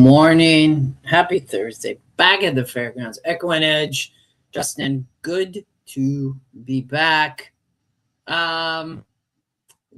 morning. Happy Thursday. Back at the fairgrounds. Echo and Edge. Justin, good to be back. Um,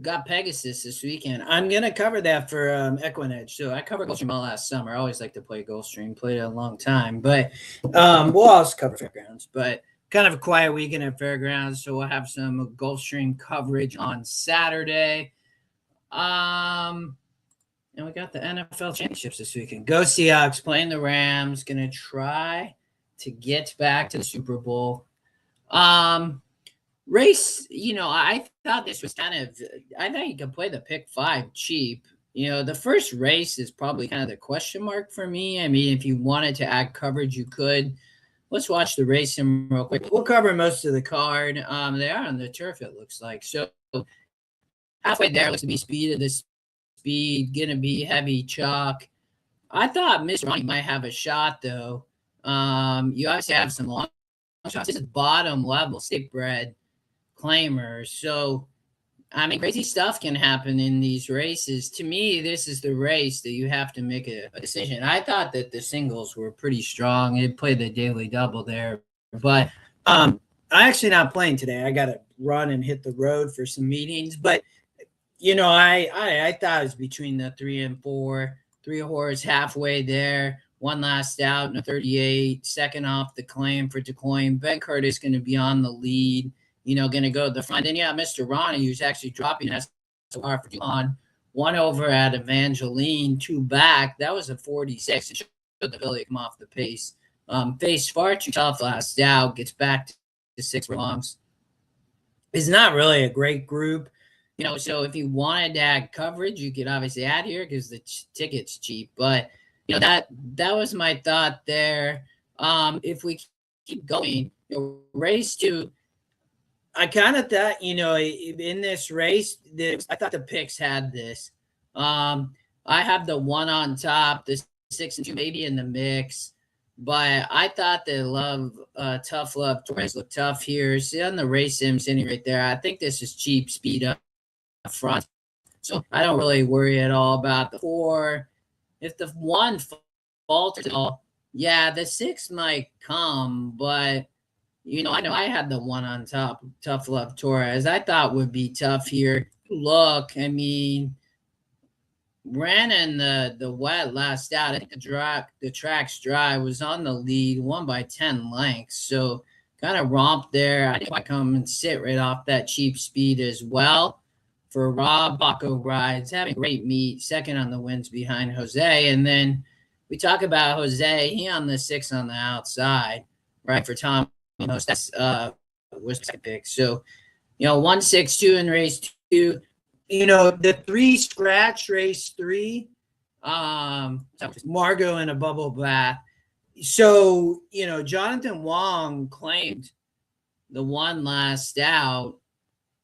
got Pegasus this weekend. I'm gonna cover that for Echo and Edge. So I covered Gulfstream all last summer. I always like to play Gulfstream. Played it a long time, but we'll also cover fairgrounds. But kind of a quiet weekend at fairgrounds, so we'll have some Gulfstream coverage on Saturday. And we got the NFL championships this weekend. Go Seahawks playing the Rams. Gonna try to get back to the Super Bowl. Race, I thought this was I thought you could play the pick five cheap. The first race is probably kind of the question mark for me. I mean, if you wanted to add coverage, you could. Let's watch the racing real quick. We'll cover most of the card. They are on the turf, it looks like. So halfway there looks to be speed of this. Speed, gonna be heavy chalk. I thought Miss Ronnie might have a shot though. You obviously have some long shots. This is bottom level stick bred claimers. So I mean, crazy stuff can happen in these races. To me, this is the race that you have to make a decision. I thought that the singles were pretty strong. It played the daily double there, but I'm actually not playing today. I gotta run and hit the road for some meetings, but I thought it was between the 3 and 4, 3 horse halfway there, one last out in a 38, second off the claim for DeCoin. Ben Curtis going to be on the lead, going to go to the front. And Mr. Ronnie, who's actually dropping SOR for Devon, one over at Evangeline, 2 back. That was a 46. It showed the ability to come off the pace. Faced far too tough last out, gets back to 6 furlongs. It's not really a great group. So if you wanted to add coverage, you could obviously add here because the ticket's cheap. But, that was my thought there. If we keep going, race 2, I kind of thought, in this race, I thought the picks had this. I have the 1 on top, the 6 and 2 maybe in the mix. But I thought that Tough Love Torres looked tough here. See on the race sim sitting right there. I think this is cheap speed up front, so I don't really worry at all about the 4. If the 1 falters at all, the 6 might come, but I know I had the 1 on top, Tough Love Torres. I thought would be tough here. Look, I mean, ran in the wet last out. I think the track's dry, was on the lead, won by 10 lengths, so kind of romped there. I think I come and sit right off that cheap speed as well. For Rob, Baco rides, having great meet, second on the wins behind Jose. And then we talk about Jose, he on the 6 on the outside, right, for Tom. That's was the pick. So, 1-6-2 in race 2. The 3 scratch race 3, Margot in a bubble bath. So, Jonathan Wong claimed the 1 last out.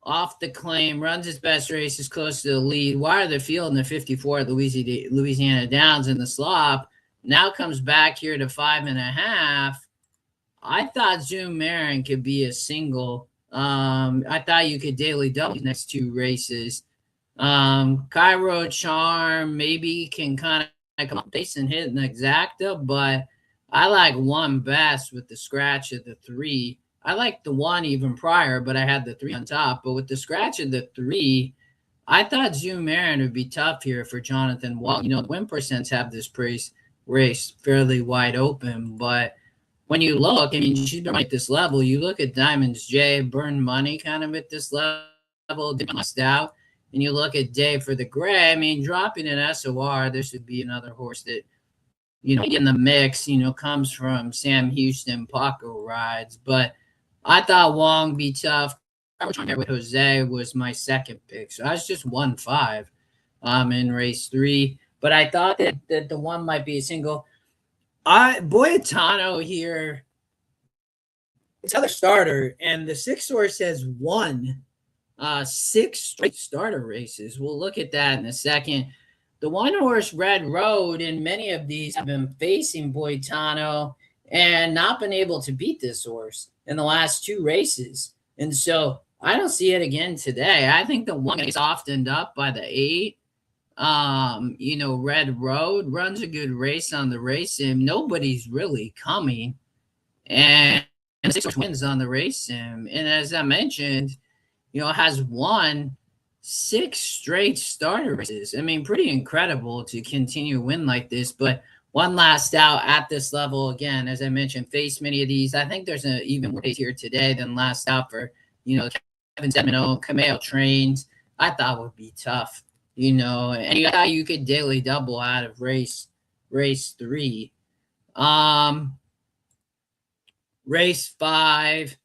Off the claim, runs his best races close to the lead. Wire the field in the 54 at Louisiana Downs in the slop. Now comes back here to 5.5. I thought Zoom Marin could be a single. I thought you could daily double these next 2 races. Cairo Charm maybe can kind of come up base and hit an exacta, but I like 1 best with the scratch of the 3. I like the 1 even prior, but I had the 3 on top. But with the scratch of the 3, I thought Zoom Marin would be tough here for Jonathan Wall. The win percents have this race fairly wide open. But when you look, I mean, she's been at this level. You look at Diamonds J, Burn Money kind of at this level, last out. And you look at Day for the Gray. I mean, dropping an SOR, this would be another horse that, in the mix, comes from Sam Houston, Paco rides. But I thought Wong be tough. I was trying with Jose was my second pick. So I was just 1-5 in race 3. But I thought that the 1 might be a single. Boyatano here, it's other starter, and the 6 horse has won 6 straight starter races. We'll look at that in a second. The 1 horse Red Road, and many of these have been facing Boyatano and not been able to beat this horse in the last 2 races. And so I don't see it again today. I think the 1 gets softened up by the 8. Red Road runs a good race on the race sim. Nobody's really coming, and 6 wins on the race sim. And as I mentioned, has won 6 straight starter races. I mean, pretty incredible to continue to win like this. But one last out at this level again, as I mentioned, face many of these. I think there's an even more race here today than last out for Kevin Semino, Cameo Trains. I thought would be tough, and you could daily double out of race 3. Race 5.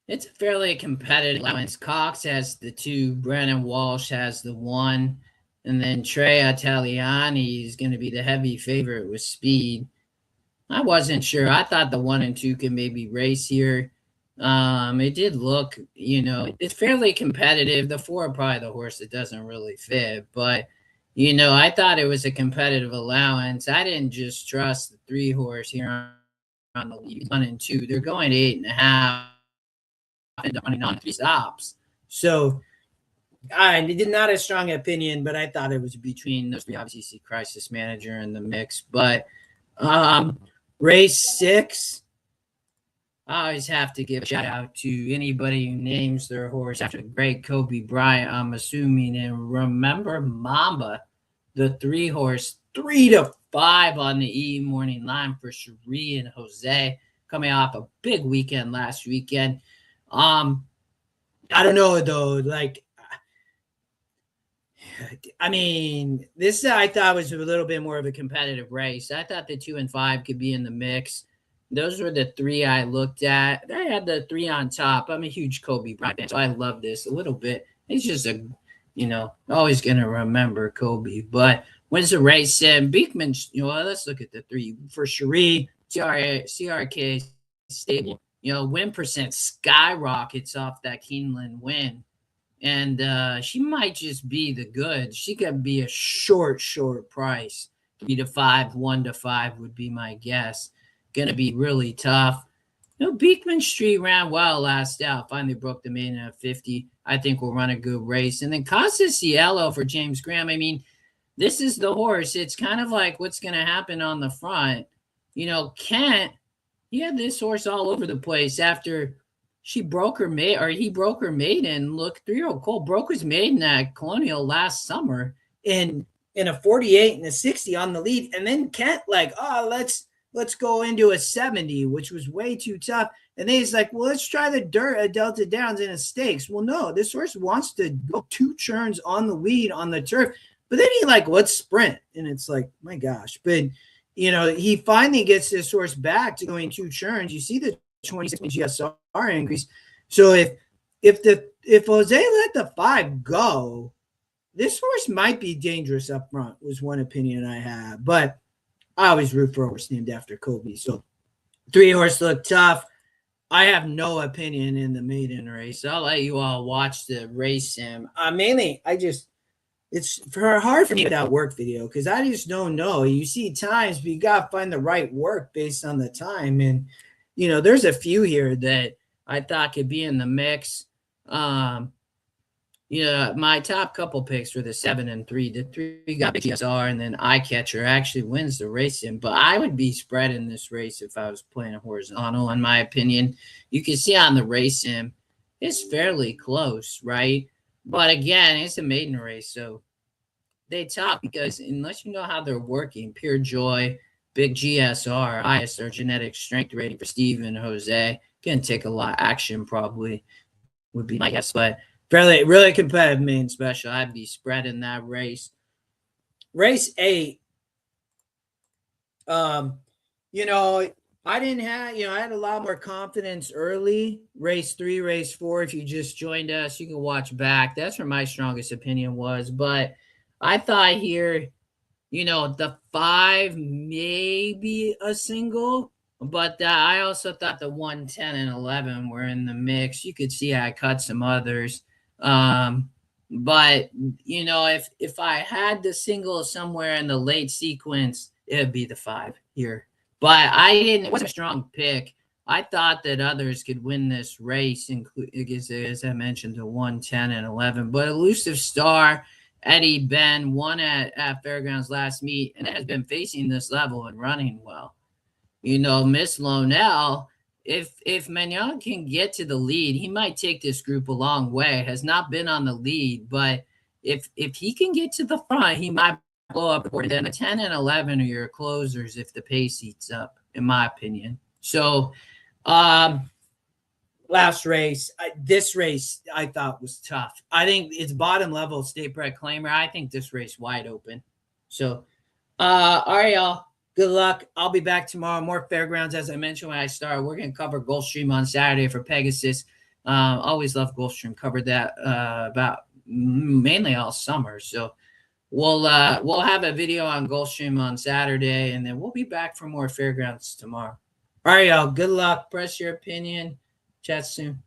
It's a fairly competitive allowance. Cox has the 2, Brandon Walsh has the 1, and then Trey Italiani is going to be the heavy favorite with speed. I wasn't sure. I thought the 1 and 2 could maybe race here. It did look, it's fairly competitive. The 4 probably the horse that doesn't really fit, but I thought it was a competitive allowance. I didn't just trust the 3 horse here on the lead. 1 and 2, they're going 8.5. And on 3 stops. So I did not a strong opinion, but I thought it was between those 3. Obviously, see Crisis Manager in the mix. But race 6, I always have to give a shout out to anybody who names their horse after the great Kobe Bryant, I'm assuming. And remember Mamba, the 3 horse, 3-5 on the E morning line for Cherie and Jose, coming off a big weekend last weekend. I don't know though. This I thought was a little bit more of a competitive race. I thought the 2 and 5 could be in the mix. Those were the 3 I looked at. I had the 3 on top. I'm a huge Kobe Bryant fan, so I love this a little bit. He's just always gonna remember Kobe. But when's the race? And Beekman, let's look at the 3 for Cherie, CRK stable. Win percent skyrockets off that Keeneland win. And she might just be the good. She could be a short price. 3-5, 1-5 would be my guess. Going to be really tough. Beekman Street ran well last out. Finally broke the maiden at 50. I think we'll run a good race. And then Casa Cielo for James Graham. I mean, this is the horse. It's kind of like what's going to happen on the front. Kent, he had this horse all over the place after he broke her maiden. Look, 3-year-old Cole broke his maiden at Colonial last summer in a 48 and a 60 on the lead. And then Kent let's go into a 70, which was way too tough. And then he's like, well, let's try the Delta Downs in a stakes. Well, no, this horse wants to go 2 turns on the lead on the turf. But then he let's sprint. And it's like, my gosh. But he finally gets this horse back to going 2 turns. You see the 26 GSR increase. So if Jose let the 5 go, this horse might be dangerous up front, was one opinion I have. But I always root for a horse named after Kobe. So 3 horse look tough. I have no opinion in the maiden race. I'll let you all watch the race sim. Mainly, it's hard for me without work video because I just don't know. You see times, but you got to find the right work based on the time. And, there's a few here that I thought could be in the mix. My top couple picks were the 7 and 3. The 3 got GSR, and then Eyecatcher actually wins the race in. But I would be spreading this race if I was playing a horizontal, in my opinion. You can see on the race sim, it's fairly close, right? But again, it's a maiden race, so they top because unless you know how they're working, Pure Joy, Big GSR, highest or genetic strength rating for Steve and Jose, can take a lot of action probably would be my guess, but really competitive main special. I'd be spreading that race. Race 8, I didn't have, I had a lot more confidence early. Race 3, race 4, if you just joined us, you can watch back. That's where my strongest opinion was. But I thought here, the 5, maybe a single. But I also thought the 1, 10, and 11 were in the mix. You could see I cut some others. But, if I had the single somewhere in the late sequence, it would be the 5 here. But it wasn't a strong pick. I thought that others could win this race, as I mentioned, the 1, 10, and 11. But Elusive Star, Eddie Ben won at Fairgrounds last meet and has been facing this level and running well. Miss Lonell, if Magnon can get to the lead, he might take this group a long way. Has not been on the lead, but if he can get to the front, he might blow up the board. Then the 10 and 11 are your closers if the pace heats up, in my opinion. So, last race, this race I thought was tough. I think it's bottom level state bred claimer. I think this race wide open. So, all right, y'all. Good luck. I'll be back tomorrow. More Fairgrounds, as I mentioned when I started. We're going to cover Gulfstream on Saturday for Pegasus. Always love Gulfstream. Covered that about mainly all summer. So we'll have a video on Gulfstream on Saturday, and then we'll be back for more Fairgrounds tomorrow. All right, y'all. Good luck. Press your opinion. Chat soon.